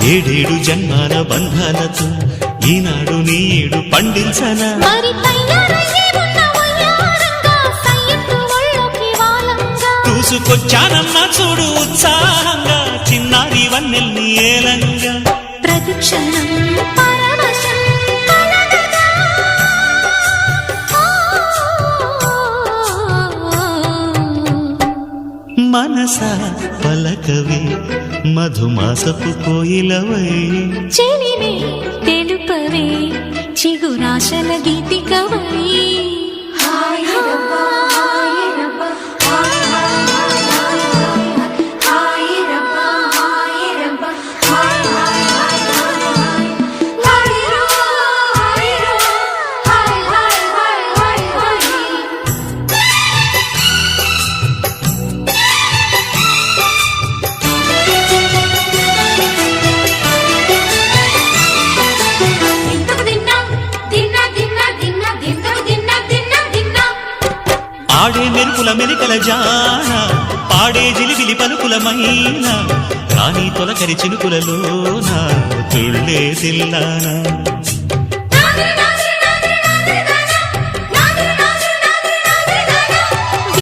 ఏడేడు జన్మాల బంధాలతో ఈనాడు నీడు పండించనా చూసుకొచ్చానమ్మా చూడు ఉత్సాహంగా చిన్నారి వన్నెల్ని ఏలంగా ప్రతిక్షణం మనసా పలకవే మధుమాసపు కోయిలవై చెలిమే తెలుపవే చిగురాశల గీతికవై ఆడే మెరుపుల మెలికల జాన పాడే జిలిబిలి పలుకులమైన రాణి తొలకరి చినుకులలోన తుళ్ళే తిల్లానా